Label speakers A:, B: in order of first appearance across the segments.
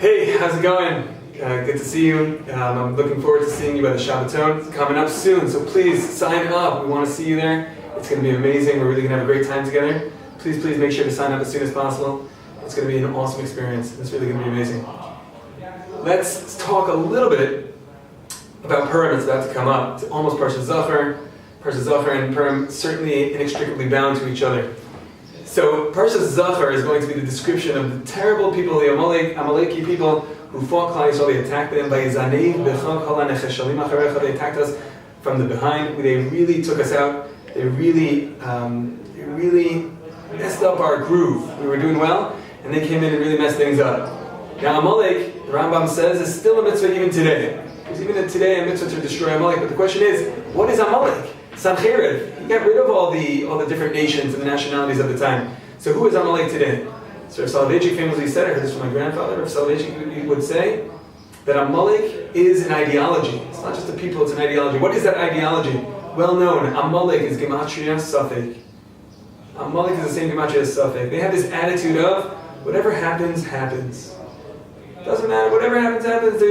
A: Hey, how's it going? Good to see you. I'm looking forward to seeing you at the Shabbaton. It's coming up soon, so please sign up. We want to see you there. It's going to be amazing. We're really going to have a great time together. Please make sure to sign up as soon as possible. It's going to be an awesome experience. It's really going to be amazing. Let's talk a little bit about Purim. It's about to come up. It's almost Parshat Zachor. Parshat Zachor and Purim certainly inextricably bound to each other. So Parshat Zachor is going to be the description of the terrible people, the Amaleki people who fought Klal Yisrael. They attacked them. They attacked us from the behind. They really took us out. They really messed up our groove. We were doing well, and they came in and really messed things up. Now Amalek, the Rambam says, is still a mitzvah even today. There's even today a mitzvah to destroy Amalek. But the question is, what is Amalek? Sancheriv. He got rid of all the different nations and the nationalities of the time. So who is Amalek today? So Rav Soloveitchik famously said, I heard this from my grandfather, Rav Soloveitchik would say that Amalek is an ideology. It's not just a people, it's an ideology. What is that ideology? Well known. Amalek is Gematria Safek. Amalek is the same Gematria as Safek. They have this attitude of, whatever happens, happens. Doesn't matter, whatever happens, happens.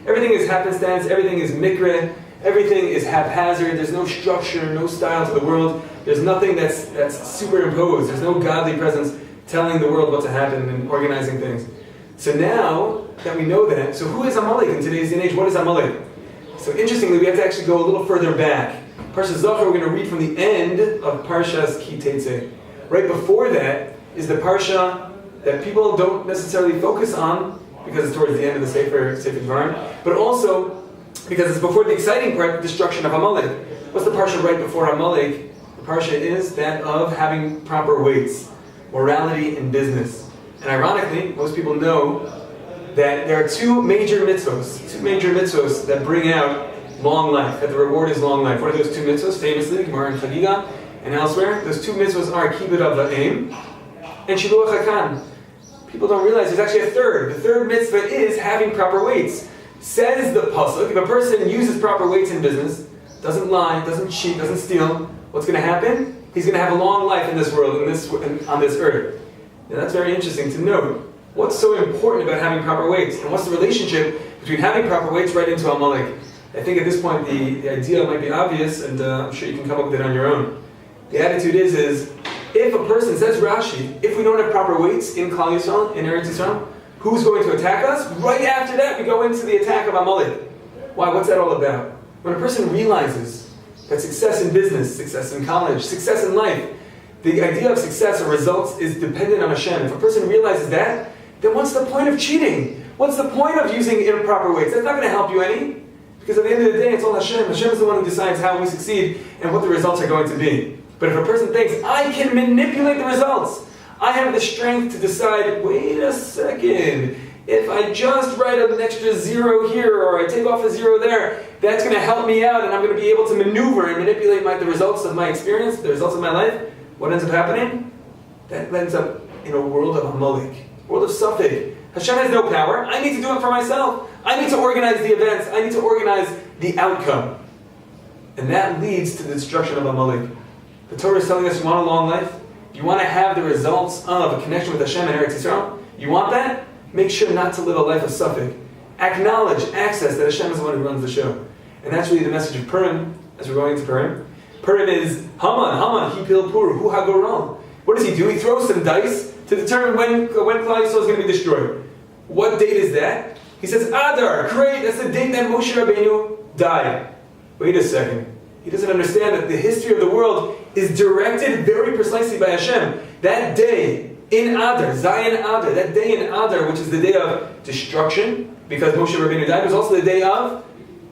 A: Everything is happenstance, everything is mikra. Everything is haphazard. There's no structure, no style to the world. There's nothing that's superimposed. There's no godly presence telling the world what to happen and organizing things. So now that we know that, so who is Amalek in today's day and age? What is Amalek? So interestingly, we have to actually go a little further back. Parshat Zachor, we're going to read from the end of Parshas Ki Tetzeh. Right before that is the Parsha that people don't necessarily focus on because it's towards the end of the Sefer Dvarim, but also because it's before the exciting part, destruction of Amalek. What's the parsha right before Amalek? The parsha is that of having proper weights, morality in business. And ironically, most people know that there are two major mitzvos that bring out long life, that the reward is long life. What are those two mitzvos? Famously, Gemara and Chagiga and elsewhere. Those two mitzvos are Kibbud Av Va'em and Shiluach HaKan. People don't realize there's actually a third. The third mitzvah is having proper weights. Says the pasuk, if a person uses proper weights in business, doesn't lie, doesn't cheat, doesn't steal, what's going to happen? He's going to have a long life in this world, on this earth. Now that's very interesting to note. What's so important about having proper weights? And what's the relationship between having proper weights right into Amalek? I think at this point the idea might be obvious, and I'm sure you can come up with it on your own. The attitude is if a person, says Rashi, if we don't have proper weights in Klal Yisrael, in Eretz Yisrael, who's going to attack us? Right after that, we go into the attack of Amalek. Why? What's that all about? When a person realizes that success in business, success in college, success in life, the idea of success or results is dependent on Hashem. If a person realizes that, then what's the point of cheating? What's the point of using improper weights? That's not going to help you any. Because at the end of the day, it's all Hashem. Hashem is the one who decides how we succeed and what the results are going to be. But if a person thinks, I can manipulate the results, I have the strength to decide, wait a second, if I just write an extra zero here or I take off a zero there, that's going to help me out and I'm going to be able to maneuver and manipulate the results of my experience, the results of my life. What ends up happening? That ends up in a world of Amalek, world of Safek. Hashem has no power. I need to do it for myself. I need to organize the events. I need to organize the outcome. And that leads to the destruction of Amalek. The Torah is telling us, you want a long life? You want to have the results of a connection with Hashem and Eretz Yisrael? You want that? Make sure not to live a life of Safek. Acknowledge, access that Hashem is the one who runs the show. And that's really the message of Purim, as we're going into Purim. Purim is Haman, Hipil Pur, Hu HaGoral. What does he do? He throws some dice to determine when Klal Yisrael is going to be destroyed. What date is that? He says, Adar, great, that's the date that Moshe Rabbeinu died. Wait a second. He doesn't understand that the history of the world is directed very precisely by Hashem. That day in Adar, Zayin Adar, that day in Adar, which is the day of destruction, because Moshe Rabbeinu died, was also the day of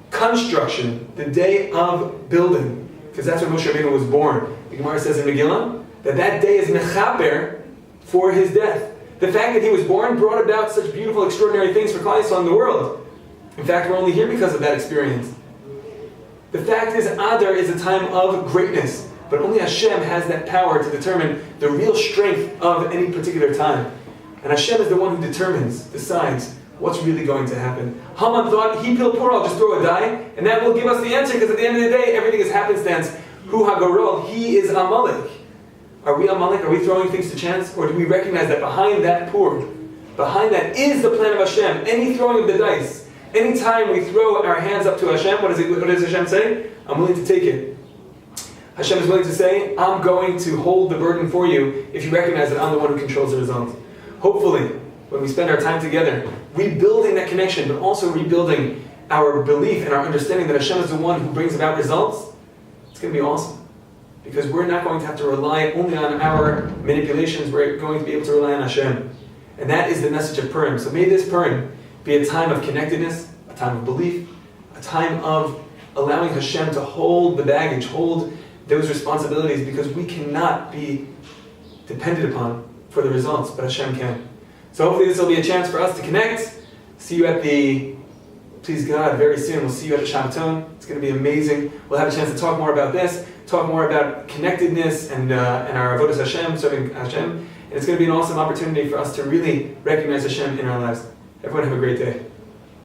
A: construction, the day of building, because that's when Moshe Rabbeinu was born. The Gemara says in Megillah that day is mechaper for his death. The fact that he was born brought about such beautiful, extraordinary things for Klal Yisrael in the world. In fact, we're only here because of that experience. The fact is, Adar is a time of greatness, but only Hashem has that power to determine the real strength of any particular time. And Hashem is the one who decides what's really going to happen. Haman thought, Hipil Pur, I'll just throw a die, and that will give us the answer, because at the end of the day, everything is happenstance. Hu HaGorol, he is Amalek. Are we Amalek? Are we throwing things to chance? Or do we recognize that behind that Pur, behind that is the plan of Hashem. Any throwing of the dice, any time we throw our hands up to Hashem, what does Hashem say? I'm willing to take it. Hashem is willing to say, I'm going to hold the burden for you if you recognize that I'm the one who controls the result. Hopefully, when we spend our time together, rebuilding that connection, but also rebuilding our belief and our understanding that Hashem is the one who brings about results, it's going to be awesome. Because we're not going to have to rely only on our manipulations, we're going to be able to rely on Hashem. And that is the message of Purim. So may this Purim be a time of connectedness, a time of belief, a time of allowing Hashem to hold the baggage, hold those responsibilities, because we cannot be dependent upon for the results, but Hashem can. So hopefully this will be a chance for us to connect. See you at the, please God, very soon. We'll see you at the Shabbaton. It's going to be amazing. We'll have a chance to talk more about this, talk more about connectedness and our avodas Hashem, serving Hashem. And it's going to be an awesome opportunity for us to really recognize Hashem in our lives. Everyone have a great day.